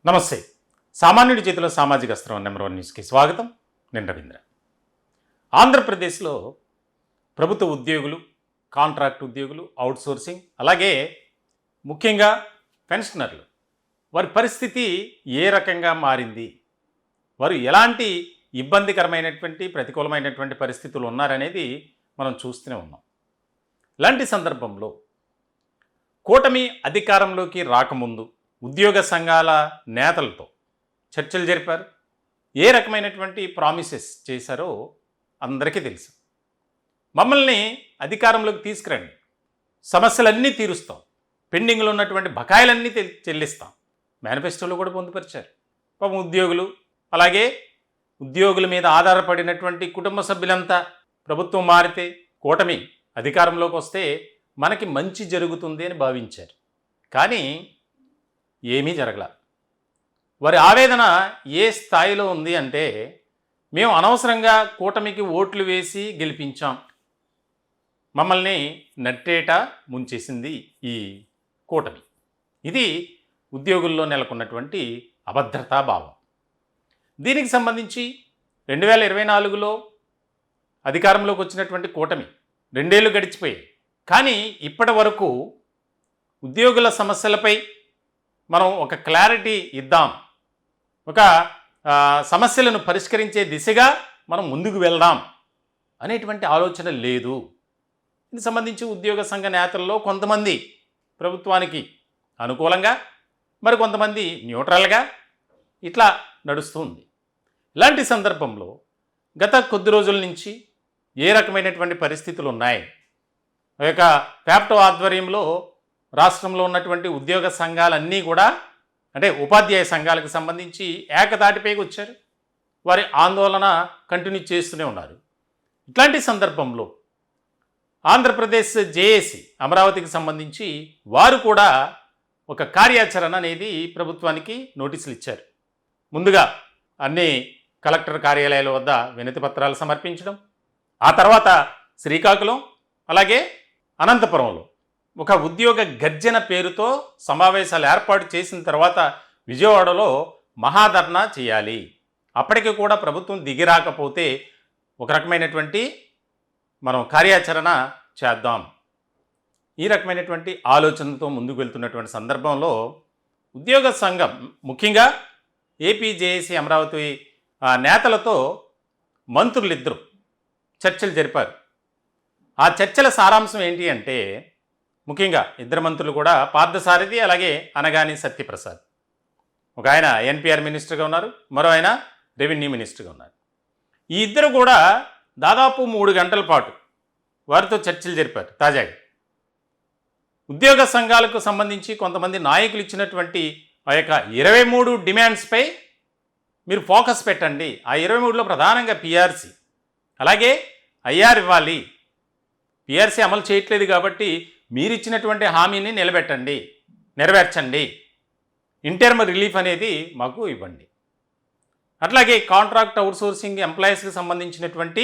నమస్తే. సామాన్యుడి చేతిలో సామాజిక అస్త్రం నెంబర్ 1 న్యూస్కి స్వాగతం. నేను రవీంద్ర. ఆంధ్రప్రదేశ్లో ప్రభుత్వ ఉద్యోగులు, కాంట్రాక్ట్ ఉద్యోగులు, అవుట్సోర్సింగ్, అలాగే ముఖ్యంగా పెన్షనర్లు, వారి పరిస్థితి ఏ రకంగా మారింది, వారు ఎలాంటి ఇబ్బందికరమైనటువంటి ప్రతికూలమైనటువంటి పరిస్థితులు ఉన్నారనేది మనం చూస్తూనే ఉన్నాం. ఇలాంటి సందర్భంలో కూటమి అధికారంలోకి రాకముందు ఉద్యోగ సంఘాల నేతలతో చర్చలు జరిపారు. ఏ రకమైనటువంటి ప్రామిసెస్ చేశారో అందరికీ తెలుసు. మమ్మల్ని అధికారంలోకి తీసుకురండి, సమస్యలన్నీ తీరుస్తాం, పెండింగ్లో ఉన్నటువంటి బకాయిలన్నీ చెల్లిస్తాం, మేనిఫెస్టోలో కూడా పొందుపరిచారు. పాపం ఉద్యోగులు, అలాగే ఉద్యోగుల మీద ఆధారపడినటువంటి కుటుంబ సభ్యులంతా ప్రభుత్వం మారితే, కూటమి అధికారంలోకి వస్తే మనకి మంచి జరుగుతుంది అని భావించారు. కానీ ఏమీ జరగల. వారి ఆవేదన ఏ స్థాయిలో ఉంది అంటే, మేము అనవసరంగా కూటమికి ఓట్లు వేసి గెలిపించాం, మమ్మల్ని నట్టేట ముంచేసింది ఈ కూటమి. ఇది ఉద్యోగుల్లో నెలకొన్నటువంటి అభద్రతా భావం. దీనికి సంబంధించి 2024లో అధికారంలోకి వచ్చినటువంటి కూటమి 2 ఏళ్ళు గడిచిపోయాయి. కానీ ఇప్పటి వరకు ఉద్యోగుల సమస్యలపై మనం ఒక క్లారిటీ ఇద్దాం, ఒక సమస్యలను పరిష్కరించే దిశగా మనం ముందుకు వెళ్దాం అనేటువంటి ఆలోచన లేదు. దీనికి సంబంధించి ఉద్యోగ సంఘ నేతల్లో కొంతమంది ప్రభుత్వానికి అనుకూలంగా, మరి కొంతమంది న్యూట్రల్గా ఇట్లా నడుస్తూ ఉంది. ఇలాంటి సందర్భంలో గత కొద్ది రోజుల నుంచి ఏ రకమైనటువంటి పరిస్థితులు ఉన్నాయి, ఆ యొక్క ప్యాప్టో ఆధ్వర్యంలో రాష్ట్రంలో ఉన్నటువంటి ఉద్యోగ సంఘాలన్నీ కూడా, అంటే ఉపాధ్యాయ సంఘాలకు సంబంధించి ఏకతాటిపైకి వచ్చారు. వారి ఆందోళన కంటిన్యూ చేస్తూనే ఉన్నారు. ఇట్లాంటి సందర్భంలో ఆంధ్రప్రదేశ్ జేఏసీ అమరావతికి సంబంధించి వారు కూడా ఒక కార్యాచరణ అనేది ప్రభుత్వానికి నోటీసులు ఇచ్చారు. ముందుగా అన్ని కలెక్టర్ కార్యాలయాల వద్ద వినతి పత్రాలు సమర్పించడం, ఆ తర్వాత శ్రీకాకుళం, అలాగే అనంతపురంలో ఒక ఉద్యోగ గర్జన పేరుతో సమావేశాలు ఏర్పాటు చేసిన తర్వాత విజయవాడలో మహాధర్నా చేయాలి. అప్పటికి కూడా ప్రభుత్వం దిగిరాకపోతే ఒక రకమైనటువంటి మనం కార్యాచరణ చేద్దాం, ఈ రకమైనటువంటి ఆలోచనతో ముందుకు వెళ్తున్నటువంటి సందర్భంలో ఉద్యోగ సంఘం, ముఖ్యంగా ఏపీ జేఏసీ అమరావతి నేతలతో మంత్రులిద్దరూ చర్చలు జరిపారు. ఆ చర్చల సారాంశం ఏంటి అంటే, ముఖ్యంగా ఇద్దరు మంత్రులు కూడా పార్థసారథి, అలాగే అనగాని సత్యప్రసాద్. ఒక ఆయన ఎన్పిఆర్ మినిస్టర్గా ఉన్నారు, మరో ఆయన రెవెన్యూ మినిస్టర్గా ఉన్నారు. ఈ ఇద్దరు కూడా దాదాపు 3 గంటల పాటు వారితో చర్చలు జరిపారు. తాజాగా ఉద్యోగ సంఘాలకు సంబంధించి కొంతమంది నాయకులు ఇచ్చినటువంటి ఆ యొక్క 23 డిమాండ్స్పై మీరు ఫోకస్ పెట్టండి. ఆ 23లో ప్రధానంగా పిఆర్సీ, అలాగే ఐఆర్ ఇవ్వాలి, పిఆర్సీ అమలు చేయట్లేదు కాబట్టి మీరు ఇచ్చినటువంటి హామీని నెరవేర్చండి, ఇంటర్మ్ రిలీఫ్ అనేది మాకు ఇవ్వండి. అట్లాగే కాంట్రాక్ట్ అవుట్సోర్సింగ్ ఎంప్లాయీస్కి సంబంధించినటువంటి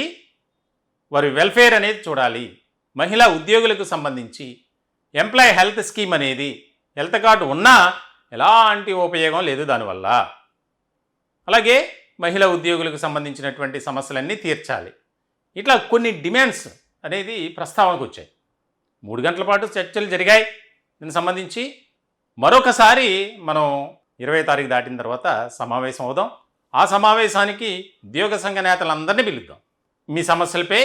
వారి వెల్ఫేర్ అనేది చూడాలి. మహిళా ఉద్యోగులకు సంబంధించి ఎంప్లాయీ హెల్త్ స్కీమ్ అనేది, హెల్త్ కార్డు ఉన్నా ఎలాంటి ఉపయోగం లేదు దానివల్ల. అలాగే మహిళా ఉద్యోగులకు సంబంధించినటువంటి సమస్యలన్నీ తీర్చాలి. ఇట్లా కొన్ని డిమాండ్స్ అనేది ప్రస్తావనకు వచ్చాయి. 3 గంటల పాటు చర్చలు జరిగాయి. దీనికి సంబంధించి మరొకసారి మనం 20 తారీఖు దాటిన తర్వాత సమావేశం అవుదాం. ఆ సమావేశానికి ఉద్యోగ సంఘ నేతలందరినీ పిలుద్దాం. మీ సమస్యలపై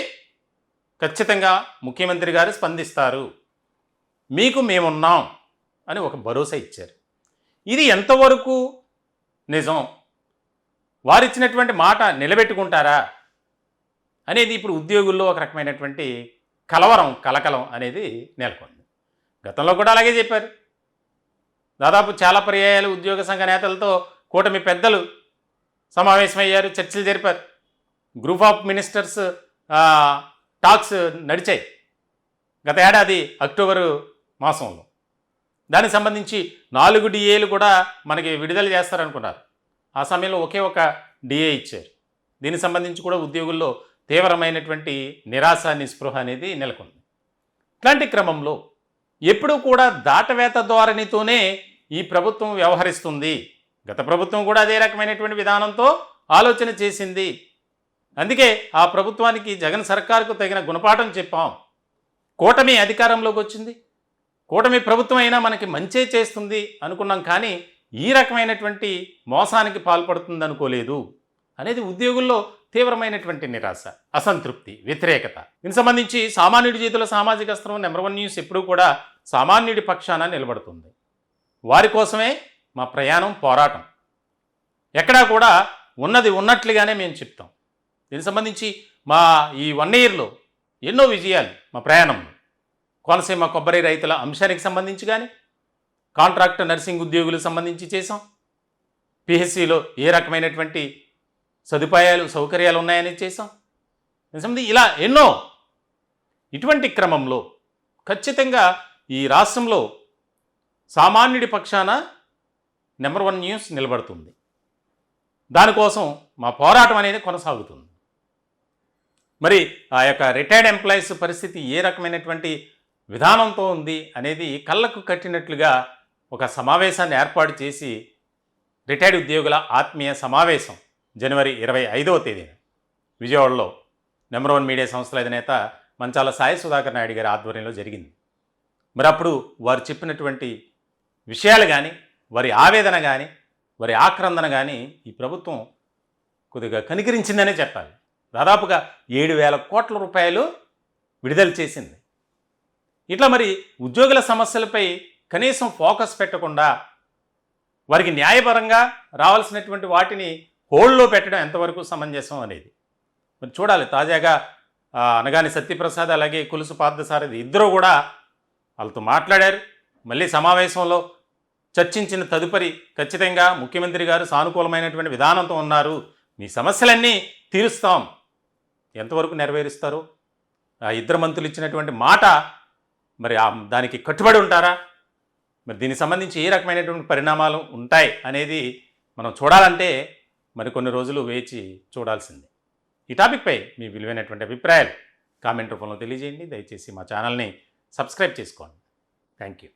ఖచ్చితంగా ముఖ్యమంత్రి గారు స్పందిస్తారు, మీకు మేమున్నాం అని ఒక భరోసా ఇచ్చారు. ఇది ఎంతవరకు నిజం, వారిచ్చినటువంటి మాట నిలబెట్టుకుంటారా అనేది ఇప్పుడు ఉద్యోగుల్లో ఒక రకమైనటువంటి కలకలం అనేది నెలకొంది. గతంలో కూడా అలాగే చెప్పారు. దాదాపు చాలా పర్యాయాలు ఉద్యోగ సంఘ నేతలతో కూటమి పెద్దలు సమావేశమయ్యారు, చర్చలు జరిపారు. గ్రూప్ ఆఫ్ మినిస్టర్స్ టాక్స్ నడిచాయి గత ఏడాది అక్టోబరు మాసంలో. దానికి సంబంధించి 4 డిఏలు కూడా మనకి విడుదల చేస్తారనుకున్నారు. ఆ సమయంలో ఒకే ఒక డిఏ ఇచ్చారు. దీనికి సంబంధించి కూడా ఉద్యోగుల్లో తీవ్రమైనటువంటి నిరాశ, నిస్పృహ అనేది నెలకొంది. ఇట్లాంటి క్రమంలో ఎప్పుడూ కూడా దాటవేత ధోరణితోనే ఈ ప్రభుత్వం వ్యవహరిస్తుంది. గత ప్రభుత్వం కూడా అదే రకమైనటువంటి విధానంతో ఆలోచన చేసింది. అందుకే ఆ ప్రభుత్వానికి జగన్ సర్కారుకు తగిన గుణపాఠం చెప్పాం. కూటమి అధికారంలోకి వచ్చింది, కూటమి ప్రభుత్వం అయినా మనకి మంచే చేస్తుంది అనుకున్నాం, కానీ ఈ రకమైనటువంటి మోసానికి పాల్పడుతుంది అనుకోలేదు అనేది ఉద్యోగుల్లో తీవ్రమైనటువంటి నిరాశ, అసంతృప్తి, వ్యతిరేకత. దీనికి సంబంధించి సామాన్యుడి చేతుల సామాజిక అస్త్రం నెంబర్ 1 న్యూస్ ఎప్పుడూ కూడా సామాన్యుడి పక్షాన నిలబడుతుంది. వారి కోసమే మా ప్రయాణం, పోరాటం. ఎక్కడా కూడా ఉన్నది ఉన్నట్లుగానే మేము చెప్తాం. దీనికి సంబంధించి మా ఈ 1 ఇయర్లో ఎన్నో విజయాలు మా ప్రయాణంలో. కోనసీమ కొబ్బరి రైతుల అంశానికి సంబంధించి కానీ, కాంట్రాక్ట్ నర్సింగ్ ఉద్యోగులకు సంబంధించి చేసాం. పిహెచ్సిలో ఏ రకమైనటువంటి సదుపాయాలు, సౌకర్యాలు ఉన్నాయని చేసాం. దీనికి సంబంధించి ఇలా ఎన్నో. ఇటువంటి క్రమంలో ఖచ్చితంగా ఈ రాష్ట్రంలో సామాన్యుడి పక్షాన నెంబర్ 1 న్యూస్ నిలబడుతుంది. దానికోసం మా పోరాటం అనేది కొనసాగుతుంది. మరి ఆ యొక్క రిటైర్డ్ ఎంప్లాయీస్ పరిస్థితి ఏ రకమైనటువంటి విధానంతో ఉంది అనేది కళ్ళకు కట్టినట్లుగా ఒక సమావేశాన్ని ఏర్పాటు చేసి, రిటైర్డ్ ఉద్యోగుల ఆత్మీయ సమావేశం జనవరి 25వ తేదీన విజయవాడలో నెంబర్ 1 మీడియా సంస్థల అధినేత మంచాల సాయి సుధాకర్ నాయుడు గారి ఆధ్వర్యంలో జరిగింది. మరి అప్పుడు వారు చెప్పినటువంటి విషయాలు కానీ, వారి ఆవేదన కానీ, వారి ఆక్రందన కానీ ఈ ప్రభుత్వం కొద్దిగా కనికరించిందనే చెప్పాలి. దాదాపుగా 7,000 కోట్ల రూపాయలు విడుదల చేసింది. ఇట్లా మరి ఉద్యోగుల సమస్యలపై కనీసం ఫోకస్ పెట్టకుండా వారికి న్యాయపరంగా రావాల్సినటువంటి వాటిని హోల్డ్లో పెట్టడం ఎంతవరకు సమంజసం అనేది మరి చూడాలి. తాజాగా అనగాని సత్యప్రసాద్ అలాగే కులుసు పార్థసారథి ఇద్దరు కూడా వాళ్ళతో మాట్లాడారు. మళ్ళీ సమావేశంలో చర్చించిన తదుపరి ఖచ్చితంగా ముఖ్యమంత్రి గారు సానుకూలమైనటువంటి విధానంతో ఉన్నారు, మీ సమస్యలన్నీ తీరుస్తాం. ఎంతవరకు నెరవేరుస్తారు? ఆ ఇద్దరు మంత్రులు ఇచ్చినటువంటి మాట మరి దానికి కట్టుబడి ఉంటారా? మరి దీనికి సంబంధించి ఏ రకమైనటువంటి పరిణామాలు ఉంటాయి అనేది మనం చూడాలంటే మరి కొన్ని రోజులు వేచి చూడాల్సిందే. ఈ టాపిక్పై మీ విలువైనటువంటి అభిప్రాయాలు కామెంట్ రూపంలో తెలియజేయండి. దయచేసి మా ఛానల్ని సబ్స్క్రైబ్ చేసుకోండి. Thank you.